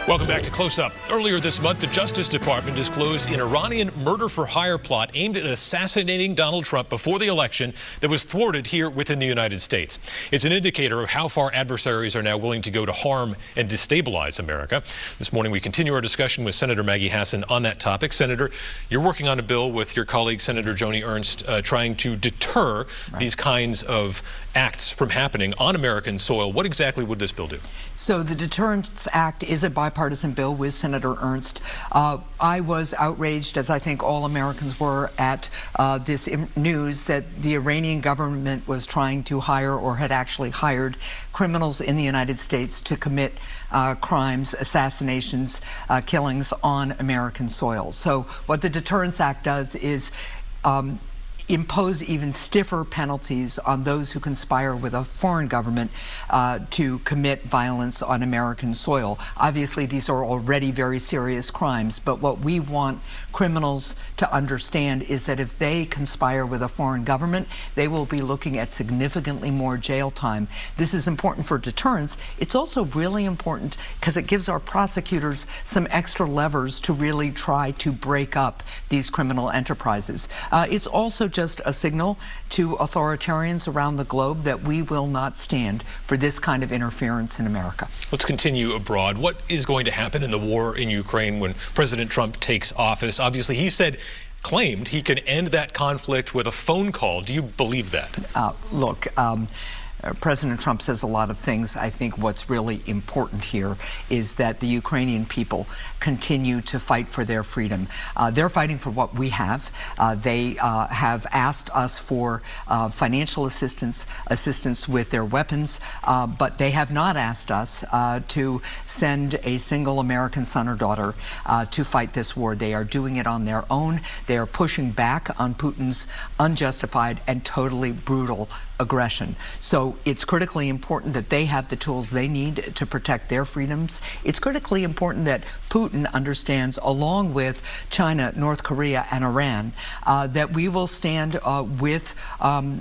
Welcome back to Close Up. Earlier this month, the Justice Department disclosed an Iranian murder-for-hire plot aimed at assassinating Donald Trump before the election that was thwarted here within the United States. It's an indicator of how far adversaries are now willing to go to harm and destabilize America. This morning, we continue our discussion with Senator Maggie Hassan on that topic. Senator, you're working on a bill with your colleague, Senator Joni Ernst, trying to deter these kinds of acts from happening on American soil. What exactly would this bill do? So the Deterrence Act is a bipartisan bill with Senator Ernst. I was outraged, as I think all Americans were, at this news that the Iranian government was trying to hire or had actually hired criminals in the United States to commit crimes, assassinations, killings on American soil. So what the Deterrence Act does is impose even stiffer penalties on those who conspire with a foreign government to commit violence on American soil. Obviously, these are already very serious crimes, but what we want criminals to understand is that if they conspire with a foreign government, they will be looking at significantly more jail time. This is important for deterrence. It's also really important because it gives our prosecutors some extra levers to really try to break up these criminal enterprises. It's also just a signal to authoritarians around the globe that we will not stand for this kind of interference in America. Let's continue abroad. What is going to happen in the war in Ukraine when President Trump takes office? Obviously, he claimed he can end that conflict with a phone call. Do you believe that? Look, President Trump says a lot of things. I think what's really important here is that the Ukrainian people continue to fight for their freedom. They're fighting for what we have. They have asked us for financial assistance with their weapons, but they have not asked us to send a single American son or daughter to fight this war. They are doing it on their own. They are pushing back on Putin's unjustified and totally brutal aggression. So it's critically important that they have the tools they need to protect their freedoms. It's critically important that Putin understands, along with China, North Korea, and Iran, that we will stand with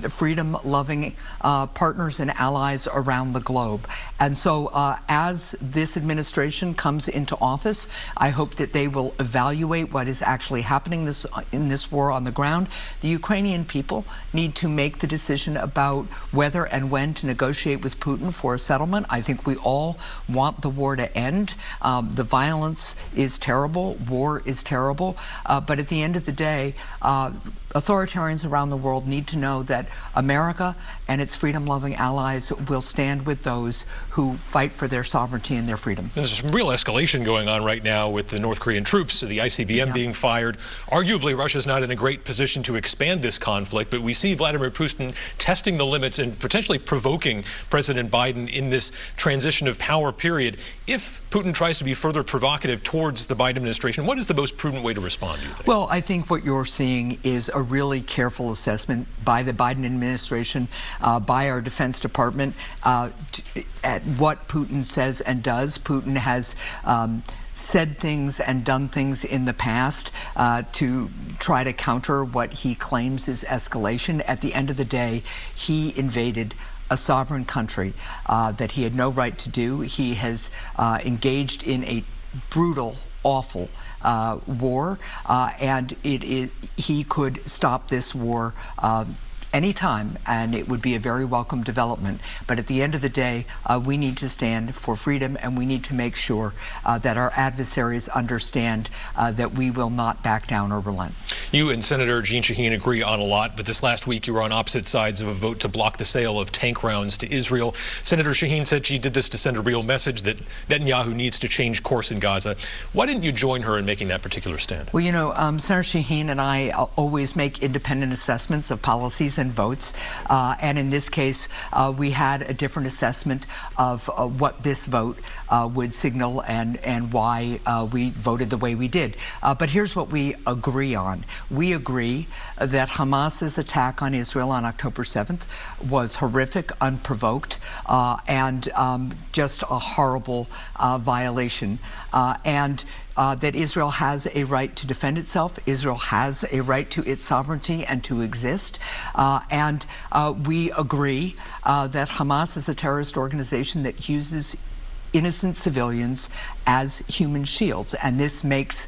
freedom-loving partners and allies around the globe. And so as this administration comes into office, I hope that they will evaluate what is actually happening in this war on the ground. The Ukrainian people need to make the decision about whether and when to negotiate with Putin for a settlement. I think we all want the war to end. The violence is terrible. War is terrible. But at the end of the day, authoritarians around the world need to know that America and its freedom-loving allies will stand with those who fight for their sovereignty and their freedom. There's some real escalation going on right now with the North Korean troops, the ICBM being fired. Arguably, Russia's not in a great position to expand this conflict, but we see Vladimir Putin testing the limits and potentially provoking President Biden in this transition of power period. If Putin tries to be further provocative towards the Biden administration, what is the most prudent way to respond, do you think? Well, I think what you're seeing is a really careful assessment by the Biden administration, by our Defense Department, at what Putin says and does. Putin has said things and done things in the past to try to counter what he claims is escalation. At the end of the day, he invaded a sovereign country that he had no right to do. He has engaged in a brutal, awful war, and he could stop this war anytime, and it would be a very welcome development. But at the end of the day, we need to stand for freedom, and we need to make sure that our adversaries understand that we will not back down or relent. You and Senator Jeanne Shaheen agree on a lot, but this last week you were on opposite sides of a vote to block the sale of tank rounds to Israel. Senator Shaheen said she did this to send a real message that Netanyahu needs to change course in Gaza. Why didn't you join her in making that particular stand? Well, you know, Senator Shaheen and I always make independent assessments of policies and votes, and in this case, we had a different assessment of what this vote would signal and why we voted the way we did. But here's what we agree on. We agree that Hamas's attack on Israel on October 7th was horrific, unprovoked, and just a horrible violation. That Israel has a right to defend itself. Israel has a right to its sovereignty and to exist. And we agree that Hamas is a terrorist organization that uses innocent civilians as human shields. And this makes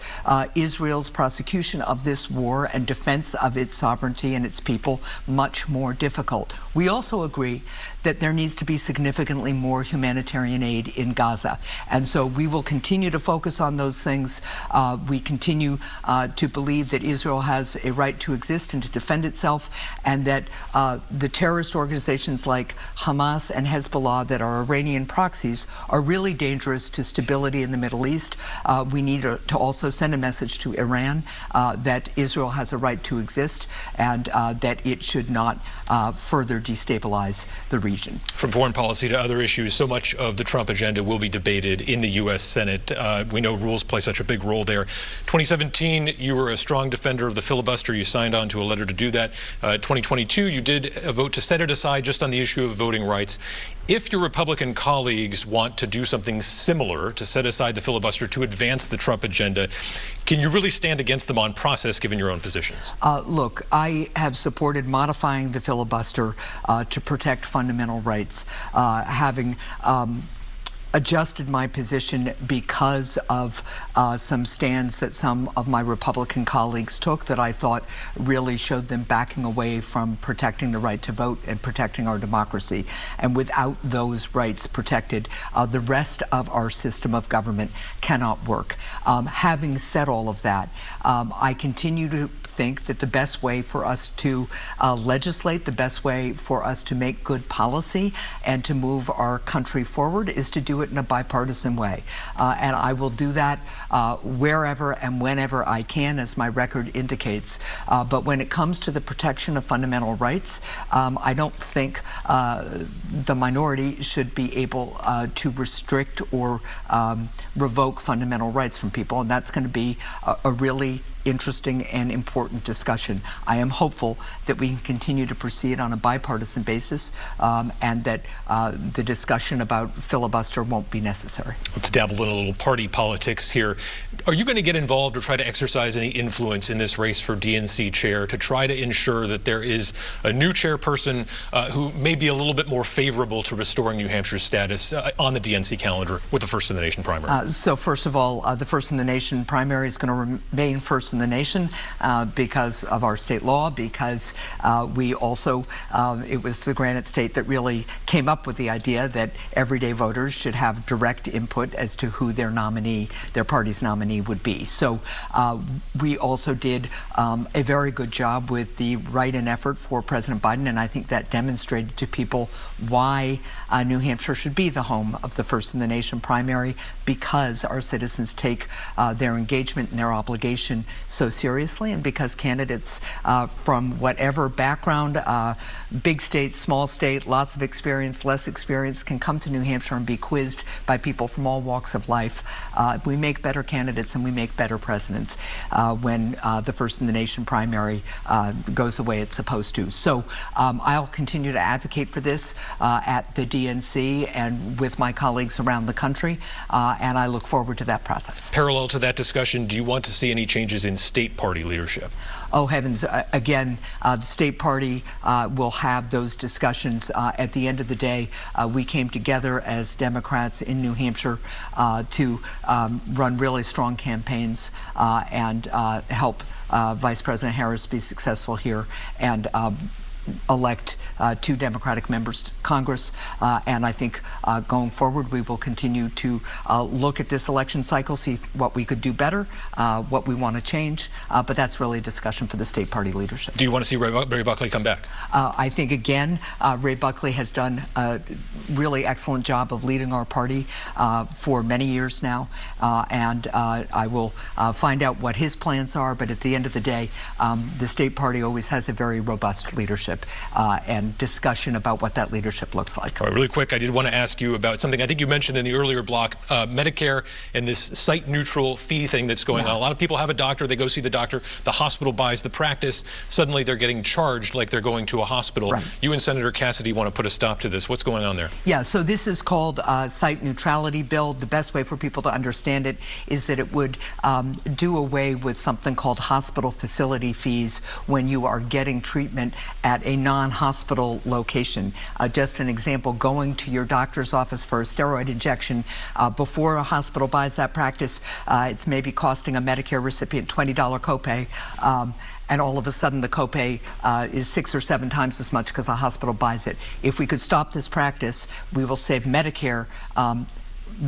Israel's prosecution of this war and defense of its sovereignty and its people much more difficult. We also agree that there needs to be significantly more humanitarian aid in Gaza. And so we will continue to focus on those things. We continue to believe that Israel has a right to exist and to defend itself, and that the terrorist organizations like Hamas and Hezbollah that are Iranian proxies are really dangerous to stability in the Middle East. We need to also send a message to Iran that Israel has a right to exist and that it should not further destabilize the region. From foreign policy to other issues, so much of the Trump agenda will be debated in the U.S. Senate. We know rules play such a big role there. 2017, you were a strong defender of the filibuster. You signed on to a letter to do that. 2022, you did a vote to set it aside just on the issue of voting rights. If your Republican colleagues want to do something similar, to set aside the filibuster to advance the Trump agenda, can you really stand against them on process given your own positions? Look, I have supported modifying the filibuster to protect fundamental rights, having adjusted my position because of some stands that some of my Republican colleagues took that I thought really showed them backing away from protecting the right to vote and protecting our democracy. And without those rights protected, the rest of our system of government cannot work. Having said all of that, I continue to think that the best way for us to legislate, the best way for us to make good policy and to move our country forward is to do it in a bipartisan way. And I will do that wherever and whenever I can, as my record indicates. But when it comes to the protection of fundamental rights, I don't think the minority should be able to restrict or revoke fundamental rights from people. And that's going to be a really interesting and important discussion. I am hopeful that we can continue to proceed on a bipartisan basis and that the discussion about filibuster won't be necessary. Let's dabble in a little party politics here. Are you going to get involved or try to exercise any influence in this race for DNC chair to try to ensure that there is a new chairperson who may be a little bit more favorable to restoring New Hampshire's status on the DNC calendar with the First in the Nation primary? So first of all, the First in the Nation primary is going to remain first in the nation because of our state law, because we also, it was the Granite State that really came up with the idea that everyday voters should have direct input as to who their nominee, their party's nominee would be. So we also did a very good job with the write-in effort for President Biden, and I think that demonstrated to people why New Hampshire should be the home of the First in the Nation primary, because our citizens take their engagement and their obligation so seriously, and because candidates from whatever background, big state, small state, lots of experience, less experience, can come to New Hampshire and be quizzed by people from all walks of life. We make better candidates and we make better presidents when the First in the Nation primary goes the way it's supposed to. So I'll continue to advocate for this at the DNC and with my colleagues around the country, and I look forward to that process. Parallel to that discussion, do you want to see any changes in state party leadership? Oh, heavens. Again, the state party will have those discussions. At the end of the day, we came together as Democrats in New Hampshire to run really strong campaigns and help Vice President Harris be successful here and elect 2 Democratic members to Congress. And I think going forward, we will continue to look at this election cycle, see what we could do better, what we want to change. But that's really a discussion for the state party leadership. Do you want to see Ray Buckley come back? I think, again, Ray Buckley has done a really excellent job of leading our party for many years now. And I will find out what his plans are. But at the end of the day, the state party always has a very robust leadership and discussion about what that leadership looks like. All right, really quick, I did want to ask you about something I think you mentioned in the earlier block, Medicare and this site-neutral fee thing that's going on. A lot of people have a doctor, they go see the doctor, the hospital buys the practice, suddenly they're getting charged like they're going to a hospital. Right. You and Senator Cassidy want to put a stop to this. What's going on there? Yeah, so this is called site neutrality bill. The best way for people to understand it is that it would do away with something called hospital facility fees when you are getting treatment at a non-hospital location. Just an example, going to your doctor's office for a steroid injection before a hospital buys that practice, it's maybe costing a Medicare recipient $20 copay. And all of a sudden the copay is 6 or 7 times as much because a hospital buys it. If we could stop this practice, we will save Medicare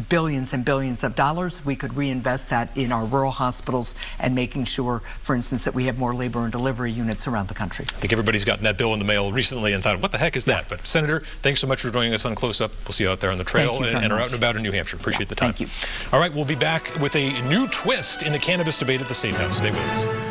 billions and billions of dollars. We could reinvest that in our rural hospitals and making sure, for instance, that we have more labor and delivery units around the country. I think everybody's gotten that bill in the mail recently and thought, what the heck is that? But Senator, thanks so much for joining us on Close Up. We'll see you out there on the trail and are out and about in New Hampshire. Appreciate the time. Thank you. All right, we'll be back with a new twist in the cannabis debate at the State House. Stay with us.